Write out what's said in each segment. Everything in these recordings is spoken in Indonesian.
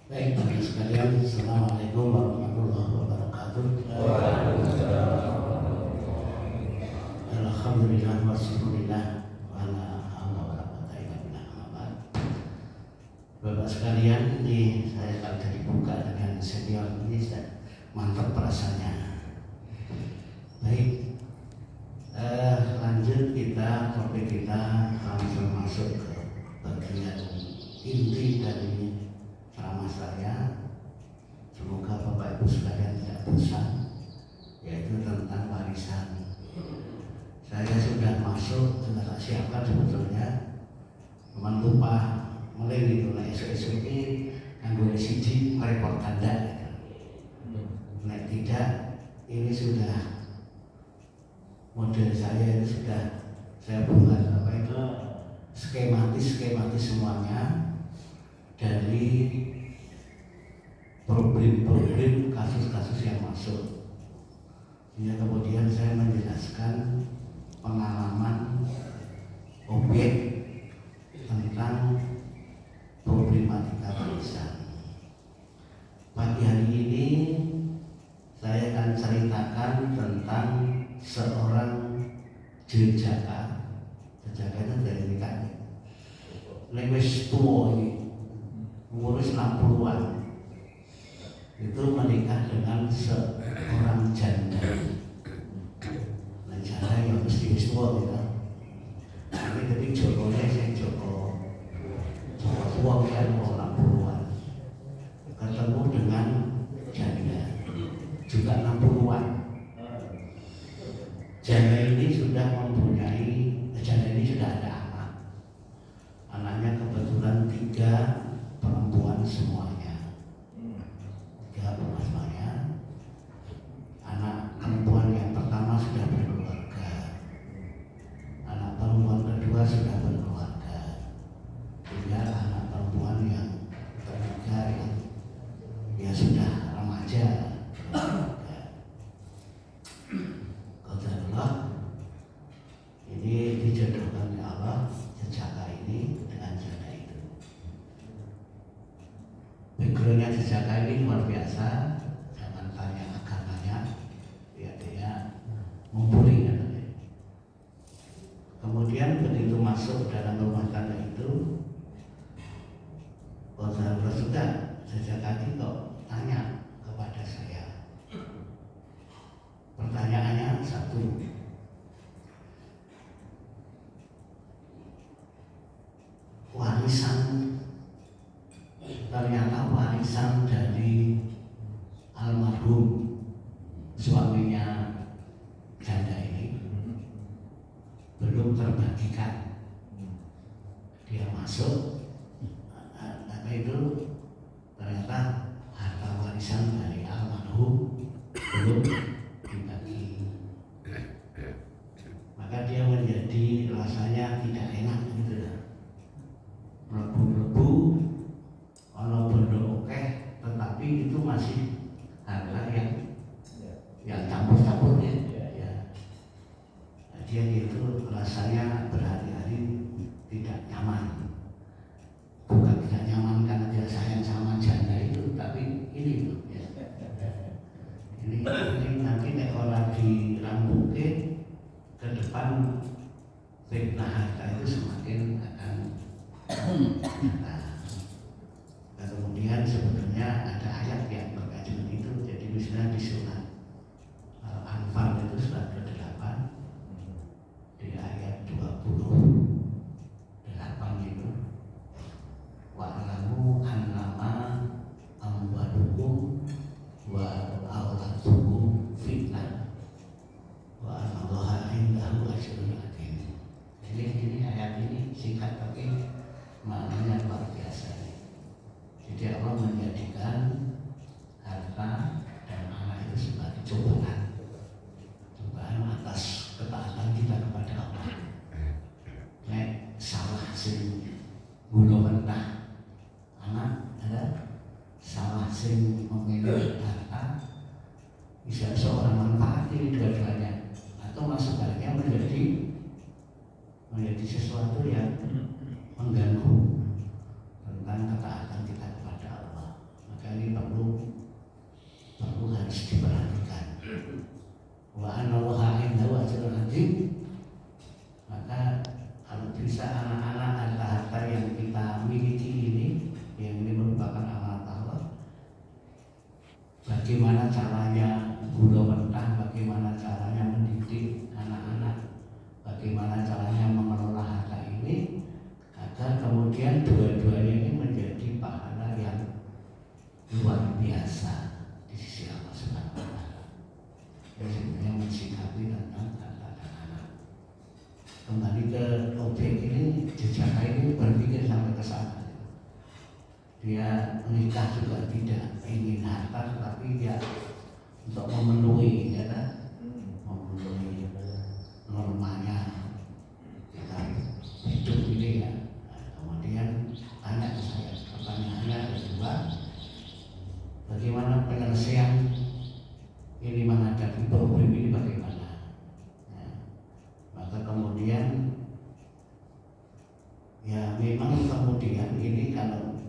Baik, teman sekalian, Assalamualaikum warahmatullahi wabarakatuh. Alhamdulillah wassyukurillah wala haula wala quwwata illa billah. Bapak sekalian, ini saya akan dibuka dengan senior ini, mantap perasaannya. Baik, lanjut topik kita langsung masuk ke bagian inti dari ceramah saya. Semoga Bapak Ibu sekalian tidak bosan, yaitu tentang warisan. Saya sudah masuk, sudah siapkan sebetulnya, cuman lupa mulai itu esok ini nganggo CD merepot tanda. Nek tidak, ini sudah model saya itu sudah saya buat skematis semuanya dari problem-problem kasus-kasus yang masuk. Ya, kemudian saya menjelaskan pengalaman objek tentang problematika warisan. Pagi hari ini saya akan ceritakan tentang seorang jejaka itu dari nikahnya. Lewis tua ini, umur 60-an, itu menikah dengan seorang janda. Nah, janda yang mesti wis tua gitu. Tapi tadi jodohnya saya jodoh tua kan mau 60-an, ketemu dengan janda juga 60-an. Janda ini sudah ada anak. Anaknya kebetulan 3 perempuan semuanya. 3 perempuan semuanya. saja. Qadarullah ini dijodohkan oleh Allah jejaka ini dengan janda itu. Backgroundnya jejaka ini luar biasa. Jangan tanya agamanya, dia mumpuni katanya. Kemudian begitu masuk dalam rumah tangga itu, Qadarullah sudah jejaka ini kok tanya kepada saya. Pertanyaannya satu, warisan, ternyata warisan dari almarhum suaminya janda ini belum terbagikan. Dia masuk, apa itu, ternyata harta warisan dari almarhum belum dibagi. Maka dia menjadi rasanya tidak enak gitu lah. Melebu-melebu, ono bondo oke, tetapi itu masih harta yang campur-campur ya. Nah, dia gitu rasanya berhari-hari tidak nyaman. Bukan tidak nyaman karena dia sayang sama janda itu, tapi ini loh ya. Ini nanti nek ora dirambungke ke depan fitnah harta itu semakin akan nyata. Nah, kemudian sebetulnya ada ayat yang berkaitan itu. Jadi misalnya di surat Al-Anfal itu surat ke-8 di ayat 28 itu, wa'lamu annama amwalukum wa auladukum fitnah wa anallaha indahu ajrun adzim. Ini ayat ini singkat tapi maknanya luar biasa. Jadi Allah menjadikan harta dan anak itu sebagai cobaan atas ketaatan kita kepada Allah. Nek salah sing gula mentah anak ada, salah sing memilih harta bisa seorang manfaati dua-duanya, atau sebaliknya menjadi sesuatu yang mengganggu tentang ketaatan kita kepada Allah. Maka ini perlu harus diperhatikan. Wa anallaha indahu ajrun adzim. Maka kalau bisa anak-anak harta-harta yang kita miliki ini, yang ini merupakan amanat Allah, bagaimana caranya gula mentah, bagaimana caranya mendidik anak-anak, bagaimana caranya mengelola harta ini agar kemudian dua-duanya ini menjadi pahala yang luar biasa di sisi Allah Subhanahu wa Ta'ala. Yang mensikapi tentang harta dan anak. Kembali ke objek ini, jejaka ini berpikir sampai ke sana. Dia menikah juga tidak ingin harta, tetapi dia untuk memenuhi, ya kan? Memenuhi normanya kita hidup ini ya. Kemudian tanya ke saya, pertanyaannya kedua, bagaimana penyelesaian ini menghadapi problem ini bagaimana? Ya. Maka kemudian ya memang kemudian ini kalau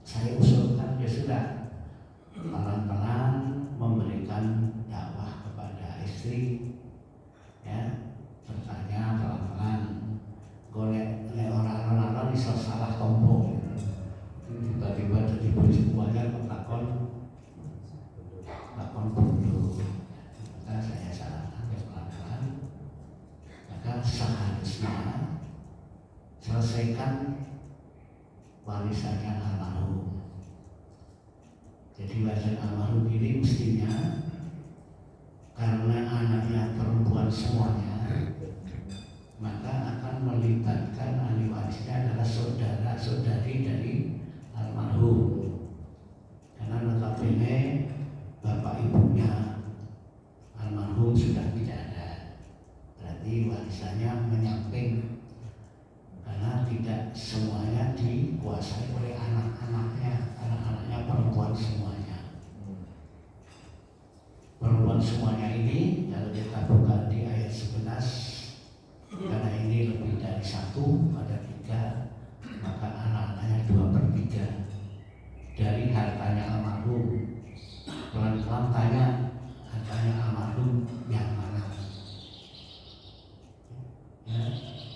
saya usulkan ya sudah pelan-pelan memberikan dakwah kepada istri, ya, bertanya pelan-pelan. Golek orang-orang bisa salah tompo, tiba-tiba jadi bojo banyak takon bodoh. Maka saya sarankan ya pelan-pelan. Maka seharusnya selesaikan warisannya almarhum. Jadi warisan almarhum ini mestinya karena anaknya perempuan semuanya, maka akan melibatkan ahli warisnya adalah saudara-saudari dari almarhum. Karena notabene bapak ibunya almarhum sudah tidak ada, berarti warisannya menyamping, karena tidak semuanya dikuasai oleh anak-anaknya, karena anaknya perempuan semuanya. semuanya ini kalau kita buka di ayat 11, karena ini lebih dari satu, ada 3, maka anak-anaknya 2/3 dari hartanya almarhum. Pelan-pelan tanya, hartanya almarhum yang mana? Ya,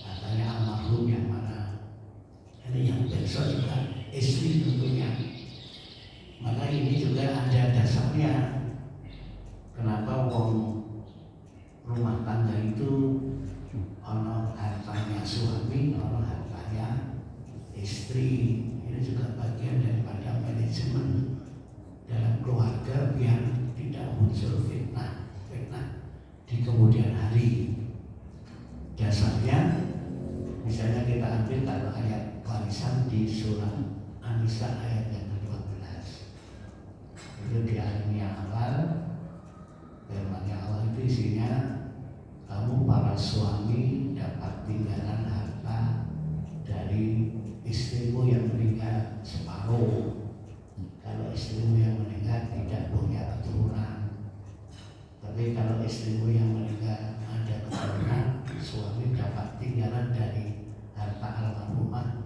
hartanya almarhum yang mana? Ini yang besok juga istri tentunya. Maka ini juga ada dasarnya. Kenapa wong rumah tangga itu ono hartanya suami, ono hartanya istri. Ini juga bagian daripada manajemen dalam keluarga biar tidak muncul fitnah di kemudian hari. Dasarnya misalnya kita ambil kalau ayat warisan di surah An-Nisa ayat yang ke-12. Itu di ayat yang awal firman Allah itu isinya, kamu para suami dapat tinggalan harta dari istrimu yang meninggal separuh. Kalau istrimu yang meninggal tidak punya keturunan, tapi kalau istrimu yang meninggal ada keturunan, suami dapat tinggalan dari harta almarhumah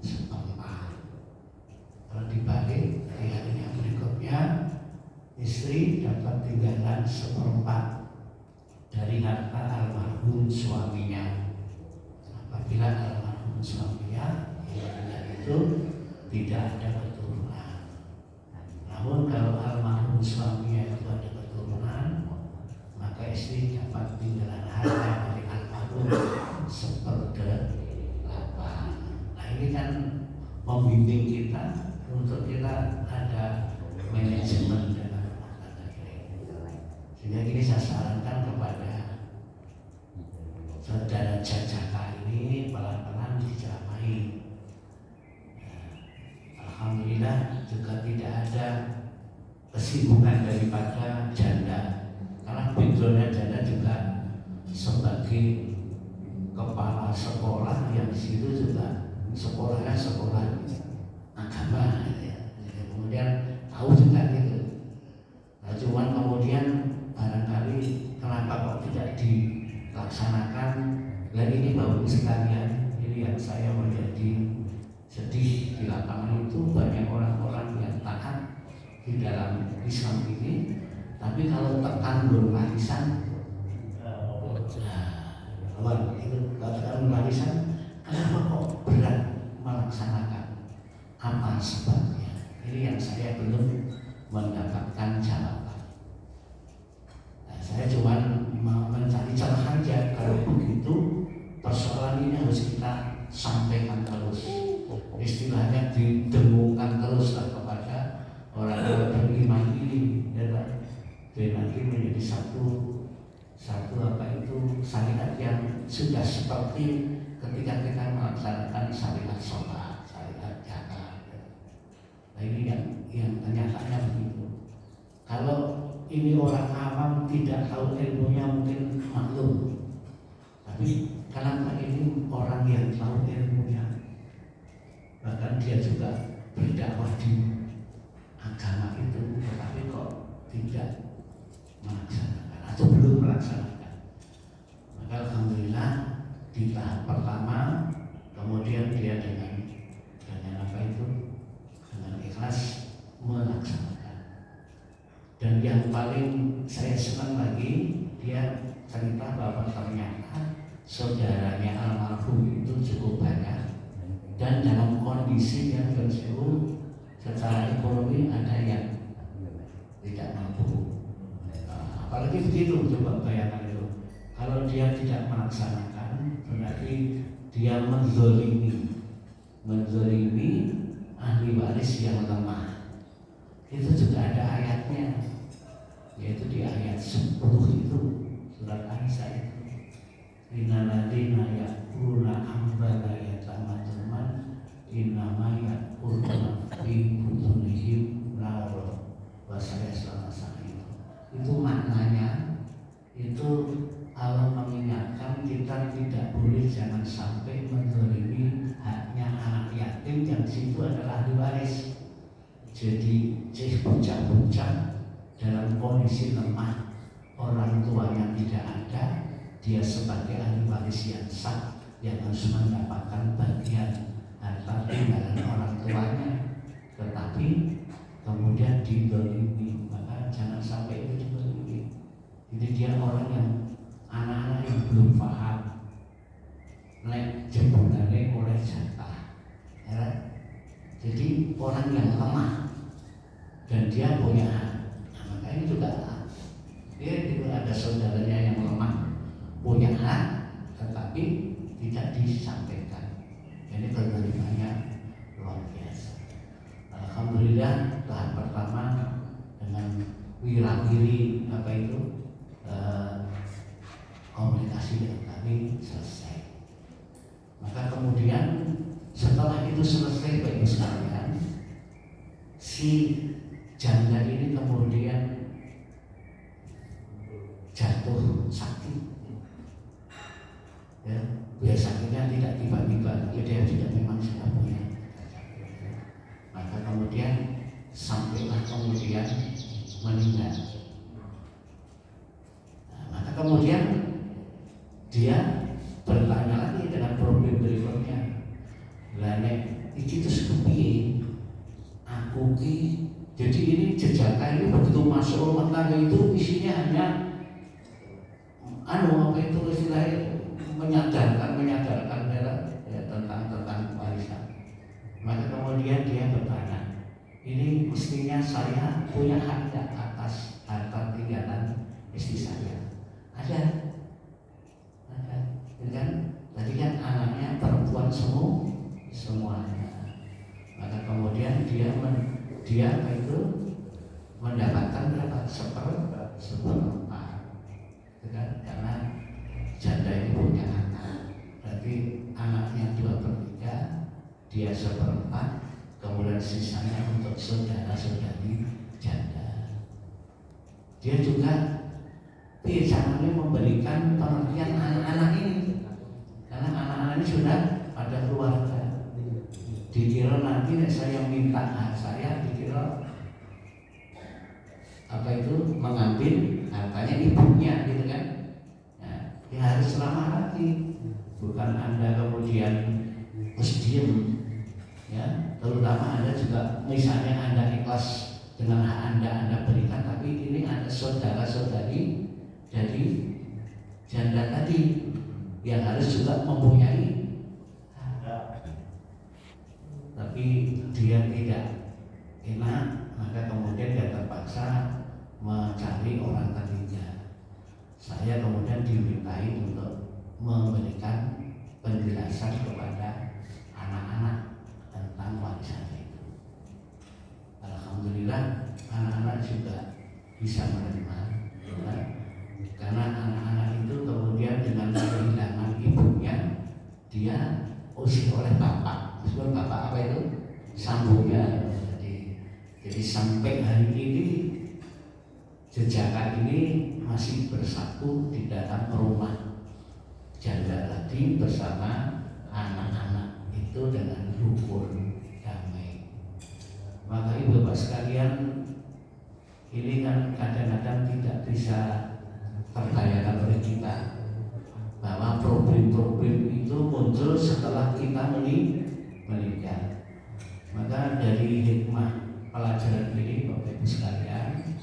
seperempat. Kalau dibalik ayat yang berikutnya, istri dapat tinggalan seperempat dari harta almarhum suaminya. Apabila almarhum suaminya itu tidak ada keturunan. Namun kalau almarhum suaminya itu ada keturunan, maka istri dapat tinggalan harta dari almarhum seperempat. Nah ini kan membimbing kita untuk kita ada manajemen dalam rumah tangga ini. Sehingga ini saya sarankan kepada saudara jajaka ini pelan-pelan diceramai. Alhamdulillah juga tidak ada kesibukan daripada janda, karena backgroundnya janda juga sebagai kepala sekolah yang di situ juga sekolahnya sekolah agama ya. Kemudian tahu juga gitu. Nah, cuman kemudian barangkali kenapa kok tidak dilaksanakan? Dan ini baru sekalian, ini yang saya menjadi sedih di lapangan itu banyak orang-orang yang taat di dalam Islam ini, tapi kalau terkandung warisan, itu terkandung warisan, kenapa kok berat melaksanakan? Apa sebabnya? Ini yang saya belum mendapatkan jawaban. Nah, saya cuma mencari celah aja. Kalau begitu persoalan ini harus kita sampaikan terus. Istilahnya didengungkan terus lah kepada orang-orang beriman ini, ya Pak. Biar nanti menjadi satu syariat yang sudah seperti ketika kita melaksanakan syariat sholat, syariat zakat. Nah ini yang kenyataannya begitu. Kalau ini orang awam tidak tahu ilmunya mungkin maklum, tapi kenapa ini orang yang tahu ilmunya, bahkan dia juga berdakwah di agama itu, tetapi kok tidak melaksanakan atau belum melaksanakan. Maka alhamdulillah di tahap pertama, kemudian dia dengan apa itu, dengan ikhlas melaksanakan. Dan yang paling saya senang lagi, dia cerita bahwa ternyata saudaranya almarhum itu cukup banyak, dan dalam kondisi yang berseru secara ekonomi ada yang tidak mampu. Apalagi begitu, coba bayangkan itu. Kalau dia tidak melaksanakan, berarti dia menzolimi ahli waris yang lemah. Itu juga ada ayatnya, yaitu di ayat 10 itu surat An-Nisa itu. Innalladzina ya'kuluna amwala yatama dzulman innama ya'kuluna fi butunihim nara wa sayaslawna sa'ira. Itu maknanya, itu Allah mengingatkan kita tidak boleh, jangan sampai menzalimi haknya anak yatim yang situ adalah ahli waris. Jadi bocah-bocah dalam kondisi lemah, orang tuanya tidak ada, dia sebagai ahli waris yang sah yang harus mendapatkan bagian harta tinggalan orang tuanya, tetapi kemudian didolimi, maka jangan sampai itu didolimi. Jadi dia orang yang anak-anak yang belum paham, nek jebulane oleh jatah, ya. Jadi orang yang lemah dan dia punya hak, nah, maka ini juga dia juga ada saudaranya yang lemah, punya hak, tetapi tidak disampaikan. Ini berlimpahnya luar biasa. Alhamdulillah tahap pertama dengan wirawiri apa itu komunikasi dengan kami selesai. Maka kemudian setelah itu selesai Bapak Ibu sekalian, si janda ini kemudian jatuh sakit, ya, biasanya tidak tiba-tiba, ya dia juga memang sudah punya, maka kemudian sampailah kemudian meninggal. Nah, maka kemudian dia bertanya lagi dengan problem berikutnya, lanek iki terus kepiye aku ki, jadi ini jejaka ini begitu masuk rumah tangga itu isinya hanya apa itu istilahnya menyadarkan ya, tentang warisan. Maka kemudian dia bertanya, ini mestinya saya punya hak atas harta tinggalan istri saya? Ada, kan? Tadi kan anaknya perempuan semuanya. Maka kemudian dia apa itu mendapatkan berapa? Seperempat. Kan? Karena janda ini punya anak, berarti anaknya 2/3, dia 1/4, kemudian sisanya untuk saudara-saudari janda. Dia juga caranya memberikan pengertian anak-anak ini, karena anak-anak ini sudah pada keluarga. Dikira nanti saya minta hak saya, dikira apa itu mengambil hartanya ibunya, gitu kan? Nah, ya harus selamat hati, bukan Anda kemudian harus diem, ya. Terutama Anda juga, misalnya Anda ikhlas dengan hak Anda berikan, tapi ini ada saudara-saudari jadi janda tadi yang harus juga mempunyai hak, tapi dia tidak enak, maka kemudian dia terpaksa mencari orang ketiga. Saya kemudian dimintai untuk memberikan penjelasan kepada anak-anak tentang warisan itu. Alhamdulillah anak-anak juga bisa menerima, ya. Karena anak-anak itu kemudian dengan kehilangan ibunya, dia usir oleh bapak. Maksudnya bapak apa itu? Sambungnya. Jadi sampai hari ini jejaka ini masih bersatu di dalam rumah janda tadi bersama anak-anak itu dengan rukun damai. Maka ibu bapak sekalian, ini kan kadang-kadang tidak bisa terbayangkan oleh kita bahwa problem-problem itu muncul setelah kita menikah. Maka dari hikmah pelajaran ini Bapak Ibu sekalian,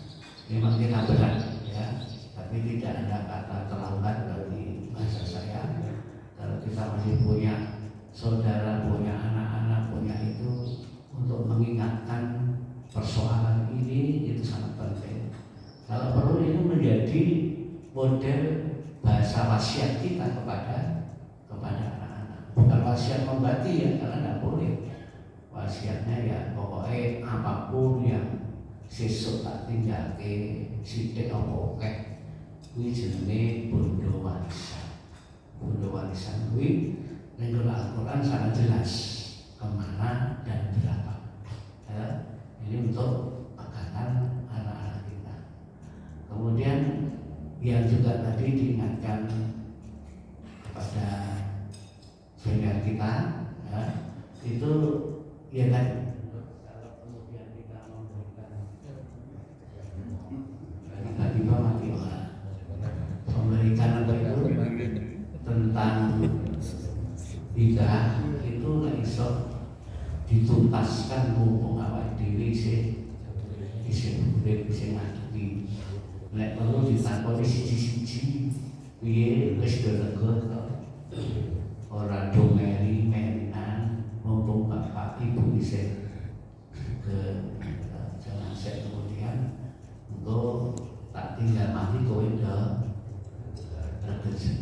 memang kita berat, ya, tapi tidak ada kata terlambat bagi bahasa saya. Kalau kita masih punya saudara, punya anak-anak, punya itu, untuk mengingatkan persoalan ini itu sangat penting. Kalau perlu ini menjadi model bahasa wasiat kita kepada anak-anak. Bukan wasiat membati, ya, karena tidak boleh. Wasiatnya ya pokoknya apapun yang sesuk tak tinggalke sithik apa akeh kuwi jenenge bondo warisan. Bondo warisan kuwi ning Al-Qur'an sangat jelas kemana dan berapa. Ya, ini untuk pegangan anak-anak kita. Kemudian yang juga tadi diingatkan kepada senior kita, ya, itu ya kan, kalau kemudian kita memberikan tiba-tiba mati orang, isih urip isih ngadepi. Nek perlu ditakoni siji-siji piye wis lega kok. Ora do meri-merinan mumpung bapak ibu isih ke jangan saya kemudian engko tak tinggal mati kowe udah rezeki.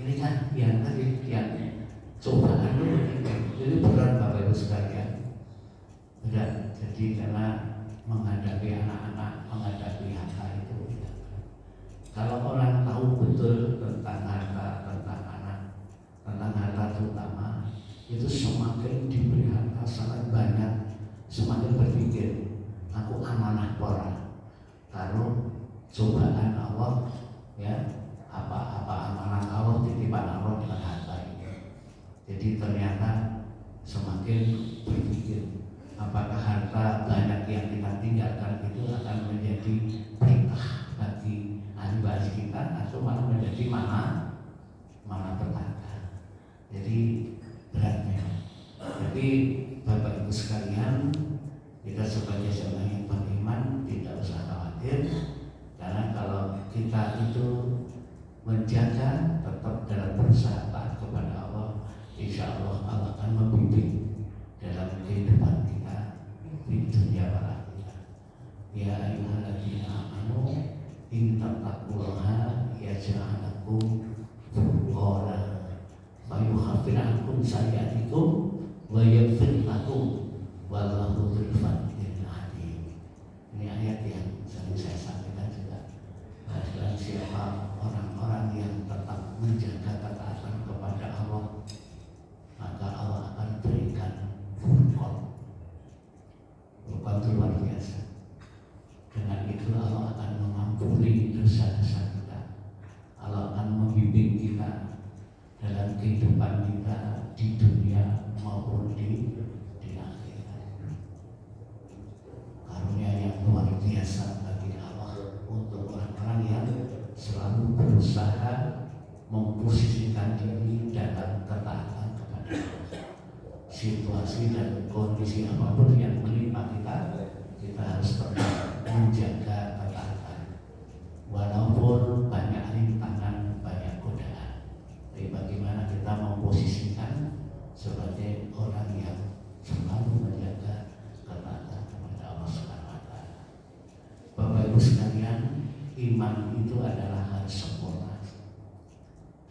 Ini kan yang tadi yang cobaan itu berat Bapak Ibu sekalian. Berat. Jadi karena menghadapi anak-anak, menghadapi harta itu berat. Kalau orang tahu betul tentang harta, tentang anak, tentang harta terutama, itu semakin diberi harta sangat banyak, semakin berpikir aku amanah pora. Kalau cobaan Allah, ya apa amanah Allah, titipan Allah dengan harta ini. Jadi ternyata semakin berpikir apakah harta banyak yang kita tinggalkan itu akan menjadi berkah bagi ahli waris kita atau malah menjadi mana petaka. Jadi beratnya. Jadi Bapak Ibu sekalian, kita sebagai jemaah yang beriman tidak usah khawatir, karena kalau kita itu menjaga tetap dalam berusaha taat kepada Allah, insya Allah Allah akan membimbing dalam kehidupan kita di dunia akhirat. Ya ayyuhalladzina amanu in tattaqullaha yaj'al lakum furqana wa yukaffir ankum sayyi'atikum wa yaghfir lakum wallahu dzul fadlil adzim. Ini ayat yang sering saya sampaikan juga. Dan siapa orang-orang yang tetap menjaga ketaatan kepada Allah, maka Allah akan berikan furqan. Furqan itu luar biasa. Dengan itu Allah akan mengampuni dosa-dosa kita. Allah akan membimbing kita dalam kehidupan kita di dunia maupun di akhirat. Karunia yang luar biasa bagi Allah untuk orang-orang yang selalu berusaha memposisikan diri dalam ketaatan kepada Allah. Situasi dan kondisi apapun yang menimpa kita harus tetap menjaga ketaatan. Walaupun banyak rintangan, banyak godaan, tapi bagaimana kita memposisikan sebagai orang yang selalu menjaga ketaatan kepada Allah Subhanahu wa Ta'ala. Bapak Ibu sekalian, iman itu adalah harus sempurna.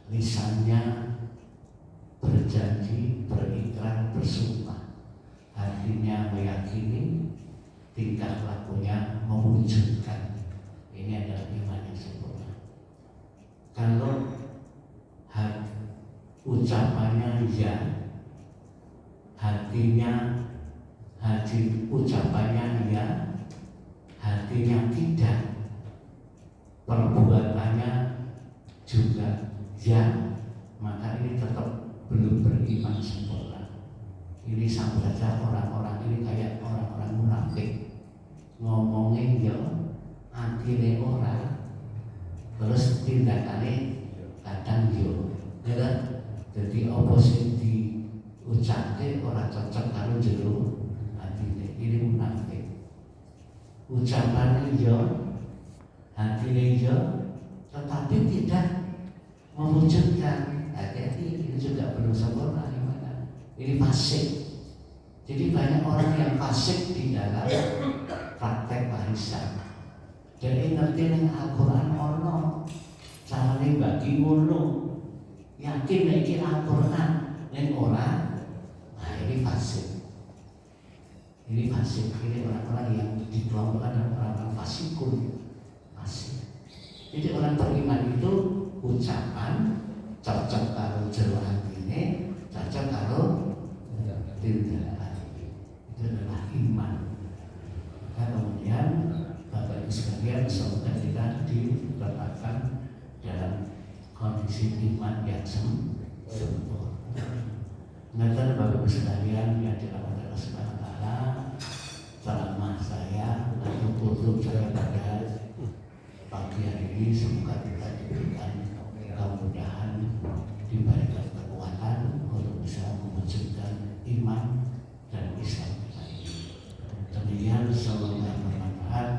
Lisannya berjanji, berikrar, bersumpah, hatinya meyakini, tingkah lakunya mewujudkan. Ini adalah iman yang sempurna. Kalau ucapannya ya, ucapannya ya, hatinya tidak, perbuatannya juga ya, maka ini tetap belum beriman sempurna. Ini sama saja orang-orang ini kayak orang-orang munafik, ngomongin ya, atine ora, terus tindakannya kadang yo, ya. Jadi oposisi diucapke ora cocok karo jero atine, ini munafik. Ucapannya yo, hatinya yo, tetapi tidak mewujudkan. Hati-hati, ini juga belum sempurna gimana? Ini fasik. Jadi banyak orang yang fasik di dalam praktek warisan. Jadi ngerti ning Al-Qur'an ono carane bagi ngono. Yakin nek iki Al-Qur'an ning ora. Nah, ini fasik. Ini fasik. Ini orang-orang yang dikelompokkan orang-orang fasikun. Fasik. Jadi orang beriman itu ucapan cocok karo jero atine, cocok karo tindakan. Itu adalah iman. Maka kemudian Bapak Ibu sekalian, semoga kita diletakkan dalam kondisi iman yang sempurna. Ngeten Bapak Ibu sekalian yang dirahmati Allah Subhanahu wa Ta'ala, ceramah saya atau kultum saya pada pagi hari ini semoga kita diberikan kemudahan, diberikan kekuatan untuk bisa mewujudkan iman dan Islam kita ini. Demikian, semoga bermanfaat.